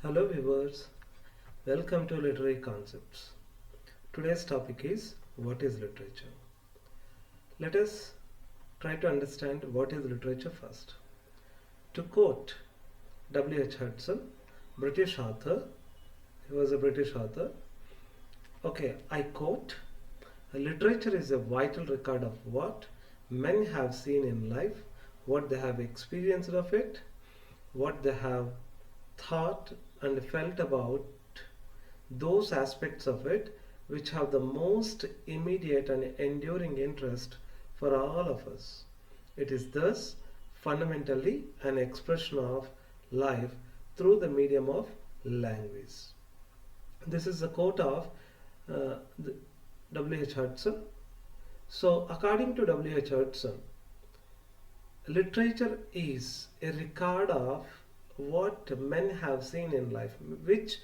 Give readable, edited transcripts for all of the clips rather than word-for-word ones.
Hello viewers, welcome to Literary Concepts. Today's topic is what is literature? Let us try to understand what is literature first. To quote W.H. Hudson, British author, he was a British author. Okay, I quote, literature is a vital record of what men have seen in life, what they have experienced of it, what they have thought and felt about those aspects of it which have the most immediate and enduring interest for all of us. It is thus fundamentally an expression of life through the medium of language. This is a quote of W.H. Hudson. So, according to W.H. Hudson, literature is a record of what men have seen in life, which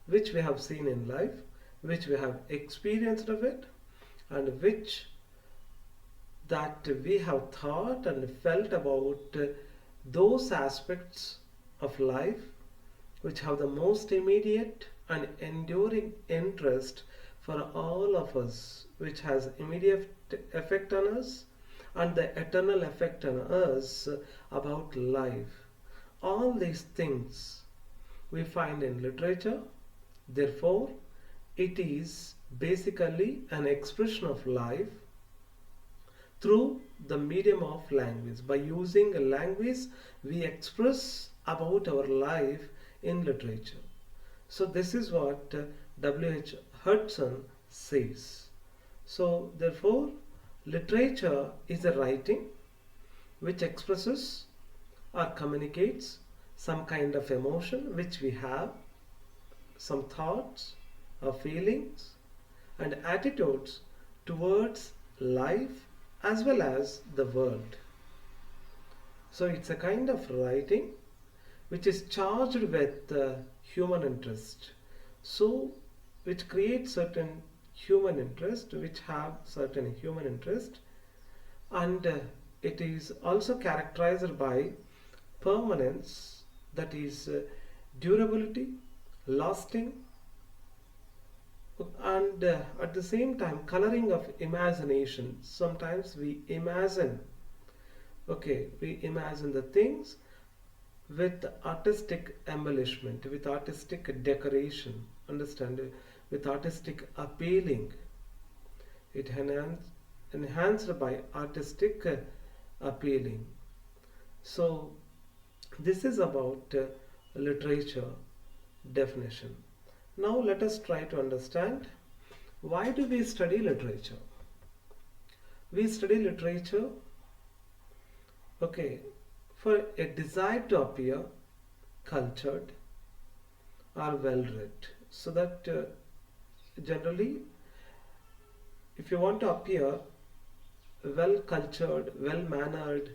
we have seen in life, which we have experienced of it, and which that we have thought and felt about those aspects of life which have the most immediate and enduring interest for all of us, which has immediate effect on us and the eternal effect on us about life. All these things we find in literature. Therefore, it is basically an expression of life through the medium of language. By using a language, we express about our life in literature. So, this is what W.H. Hudson says. So, therefore, literature is a writing which expresses or communicates some kind of emotion which we have, some thoughts or feelings and attitudes towards life as well as the world. So it's a kind of writing which is charged with human interest. So which creates certain human interest, which have certain human interest, and it is also characterized by permanence, that is durability, lasting, and at the same time coloring of imagination. Sometimes we imagine, we imagine the things with artistic embellishment, with artistic decoration, understand, with artistic appealing. It enhanced by artistic appealing. So this is about literature definition. Now let us try to understand, why do we study literature? We study literature for a desire to appear cultured or well read. So that generally, if you want to appear well cultured, well mannered,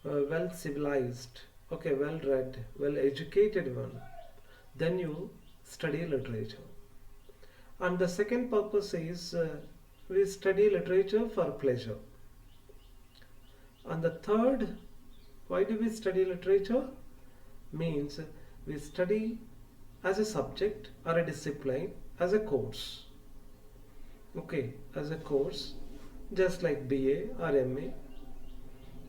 well civilized, well read, well educated one, then you study literature. And the second purpose is we study literature for pleasure. And the third, why do we study literature? Means we study as a subject or a discipline, as a course. As a course, just like BA or MA,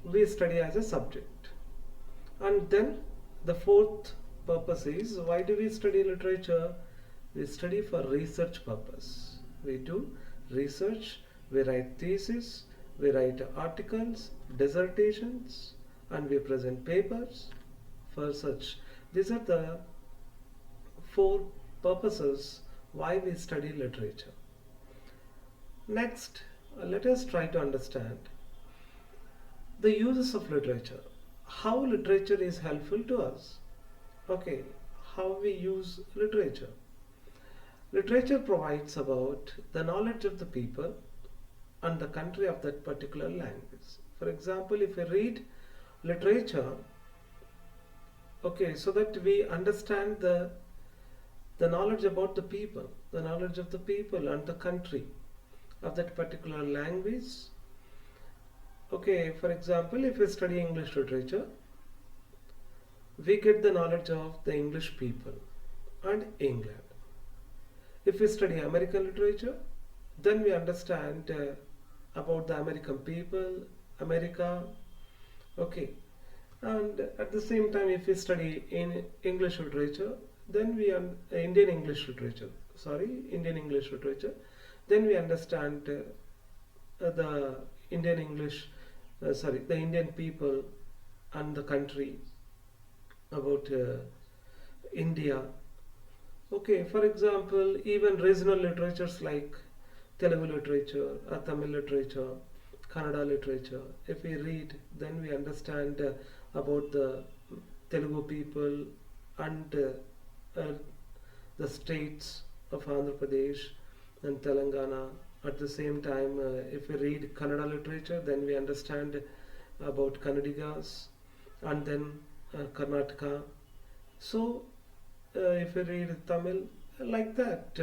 we study as a subject. And then the fourth purpose is, why do we study literature? We study for research purpose. We do research, we write thesis, we write articles, dissertations, and we present papers for such. These are the four purposes why we study literature. Next, let us try to understand the uses of literature. How literature is helpful to us. How we use literature. Literature provides about the knowledge of the people and the country of that particular language. For example, if we read literature, so that we understand the knowledge about the people, the knowledge of the people and the country of that particular language. For example, if we study English literature, we get the knowledge of the English people. and England. If we study American literature, then we understand about the American people, America, okay. And at the same time, if we study in English literature, then Indian English literature, Indian English literature, then we understand the Indian English, the Indian people and the country, about India. Okay, for example, even regional literatures like Telugu literature, Tamil literature, Kannada literature, if we read, then we understand about the Telugu people and the states of Andhra Pradesh and Telangana. At the same time, if we read Kannada literature, then we understand about Kannadigas and then Karnataka. So, if you read Tamil, like that,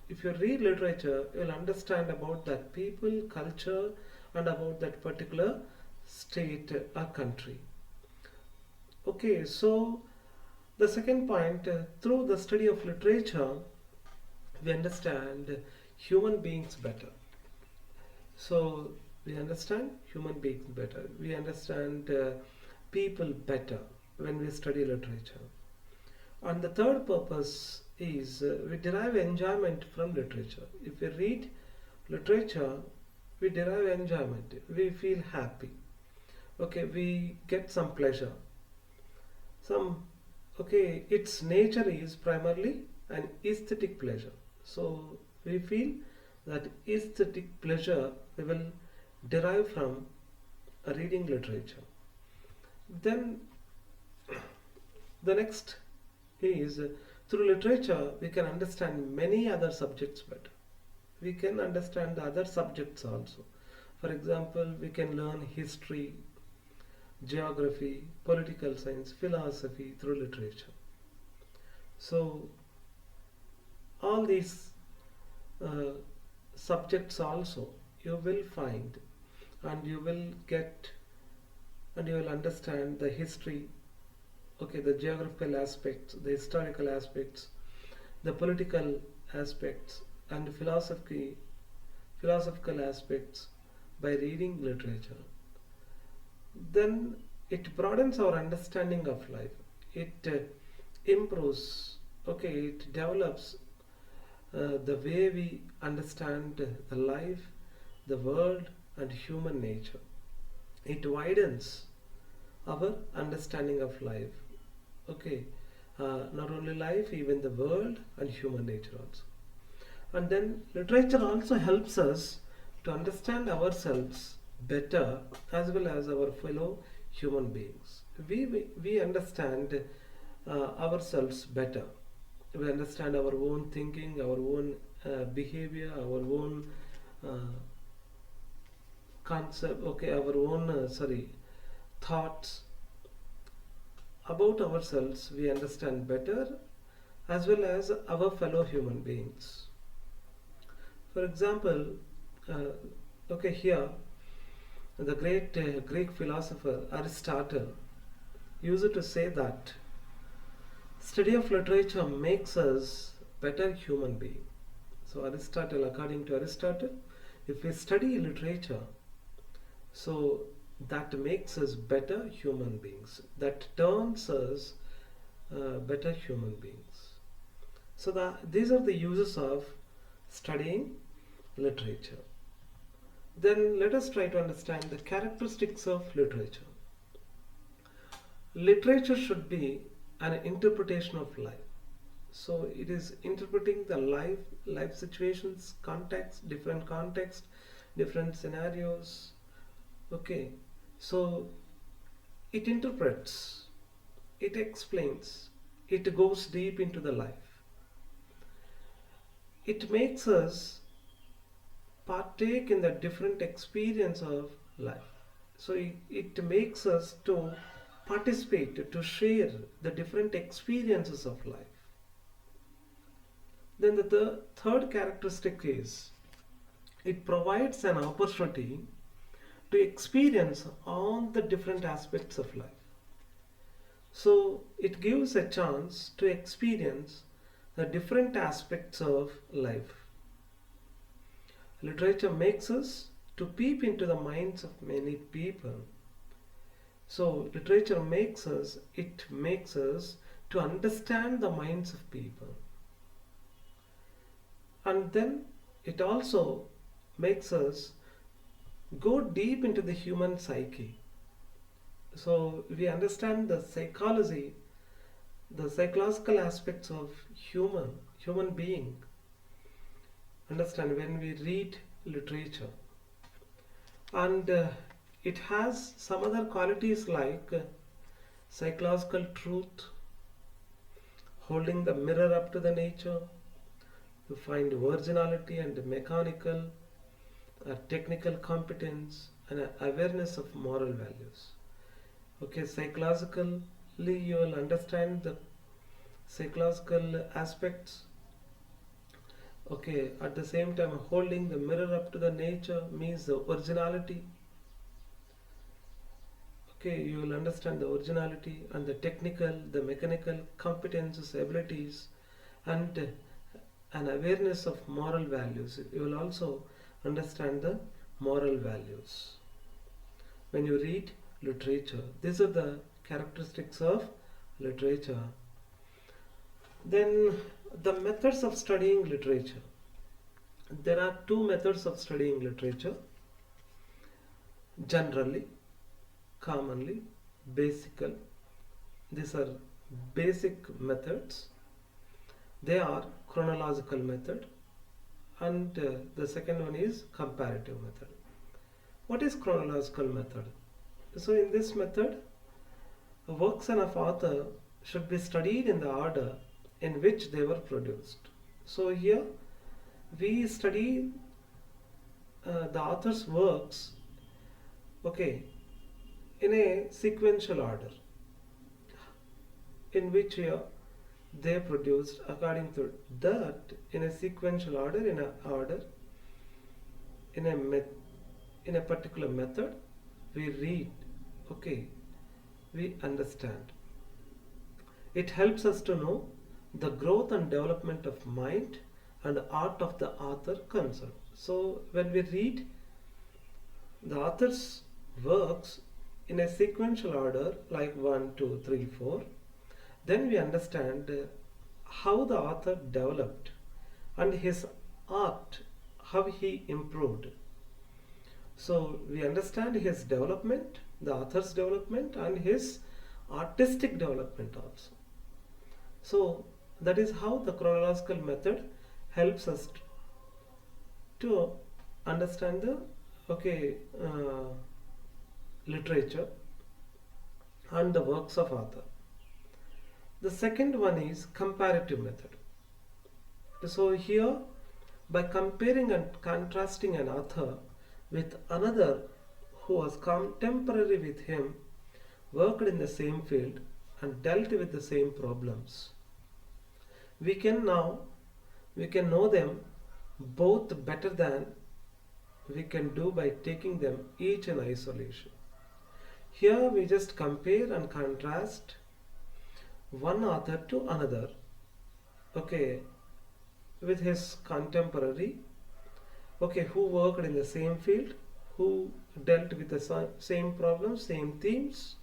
if you read literature, you'll understand about that people, culture, and about that particular state or country. Okay, so the second point, through the study of literature, we understand human beings better. So we understand human beings better. We understand people better when we study literature. And the third purpose is we derive enjoyment from literature. If we read literature, we derive enjoyment. We feel happy. Okay, we get some pleasure. Some okay, its nature is primarily an aesthetic pleasure. So we feel that aesthetic pleasure we will derive from reading literature. Then the next is through literature we can understand many other subjects better. We can understand the other subjects also. For example, we can learn history, geography, political science, philosophy through literature. So all these uh, subjects also you will find, and you will get, and you will understand the history, okay, the geographical aspects, the historical aspects, the political aspects, and philosophical aspects by reading literature. Then it broadens our understanding of life. It improves, okay, it develops the way we understand the life, the world, and human nature. It widens our understanding of life. Okay, not only life, even the world and human nature also. And then literature also helps us to understand ourselves better as well as our fellow human beings. We understand ourselves better. We understand our own thinking, our own behavior, our own uh, concept, okay, our own, thoughts about ourselves. We understand better as well as our fellow human beings. For example, uh, okay, here the great Greek philosopher Aristotle used to say that study of literature makes us better human being. So Aristotle, according to Aristotle, if we study literature, so that makes us better human beings. That turns us better human beings. So these are the uses of studying literature. Then let us try to understand the characteristics of literature. Literature should be an interpretation of life. So it is interpreting the life situations, context, different scenarios. Okay, so it interprets, it explains, it goes deep into the life. It makes us partake in the different experience of life. So it makes us to participate, to share the different experiences of life. Then the third characteristic is it provides an opportunity to experience all the different aspects of life. So it gives a chance to experience the different aspects of life. Literature makes us to peep into the minds of many people. So literature makes us to understand the minds of people. And then it also makes us go deep into the human psyche. So we understand the psychology, the psychological aspects of human being. Understand when we read literature, and it has some other qualities like psychological truth, holding the mirror up to the nature, to find originality and mechanical, technical competence, and awareness of moral values. Okay, psychologically, you will understand the psychological aspects. Okay, at the same time, holding the mirror up to the nature means the originality. Okay, you will understand the originality and the technical, the mechanical competences, abilities, and an awareness of moral values. You will also understand the moral values when you read literature. These are the characteristics of literature. Then the methods of studying literature. There are two methods of studying literature: generally, commonly, basical. These are basic methods. They are chronological method, and the second one is comparative method. What is chronological method? So in this method, works of author should be studied in the order in which they were produced. So here we study the author's works, okay, in a sequential order in which they produced according to that, in a sequential order, in a in a particular method we read, okay, we understand. It helps us to know the growth and development of mind and art of the author concerned. So when we read the author's works in a sequential order like 1, 2, 3, 4, then we understand how the author developed and his art, how he improved. So we understand his development, the author's development, and his artistic development also. So that is how the chronological method helps us to understand the, okay, literature and the works of author. The second one is comparative method. So here, by comparing and contrasting an author with another who was contemporary with him, worked in the same field, and dealt with the same problems, we can know them both better than we can do by taking them each in isolation. Here we just compare and contrast one author to another, okay, with his contemporary, okay, who worked in the same field, who dealt with the same problems, same themes,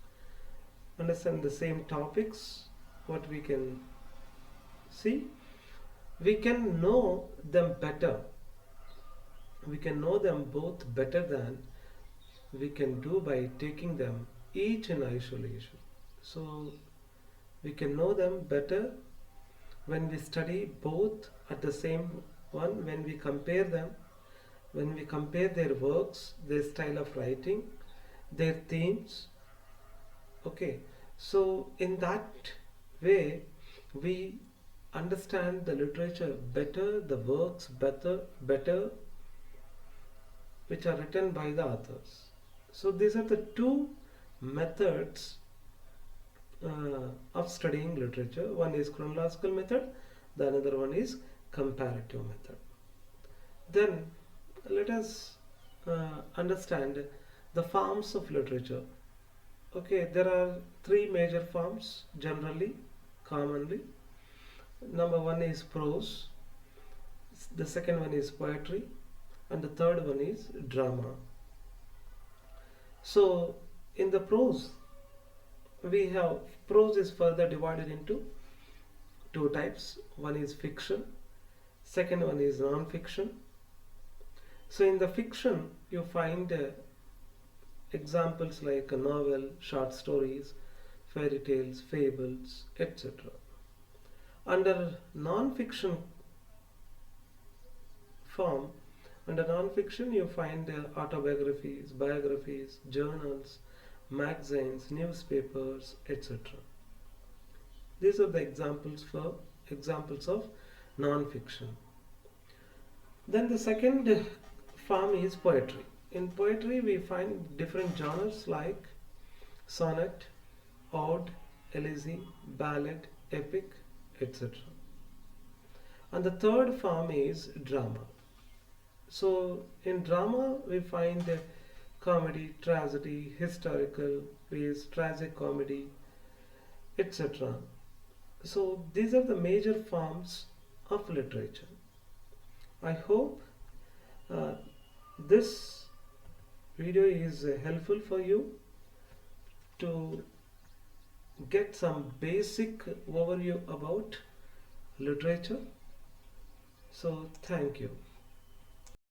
understand the same topics. What we can see, we can know them better. We can know them both better than we can do by taking them each in isolation. So we can know them better when we study both at the same one, when we compare them, when we compare their works, their style of writing, their themes. Okay, so in that way we understand the literature better, the works better which are written by the authors. So these are the two methods of studying literature. One is chronological method, the another one is comparative method. Then let us understand the forms of literature. Okay, there are three major forms generally, commonly. Number one is prose, the second one is poetry, and the third one is drama. So, in the prose, we have prose is further divided into two types. One is fiction, second one is non-fiction. So, in the fiction, you find examples like a novel, short stories, fairy tales, fables, etc. Under non-fiction form, under non-fiction you find autobiographies, biographies, journals, magazines, newspapers, etc. These are the examples of non-fiction. Then the second form is poetry. In poetry we find different genres like sonnet, ode, elegy, ballad, epic, etc. And the third form is drama. So in drama we find comedy, tragedy, historical plays, tragic comedy, etc. So these are the major forms of literature. I hope uh, this video is helpful for you to get some basic overview about literature. So thank you.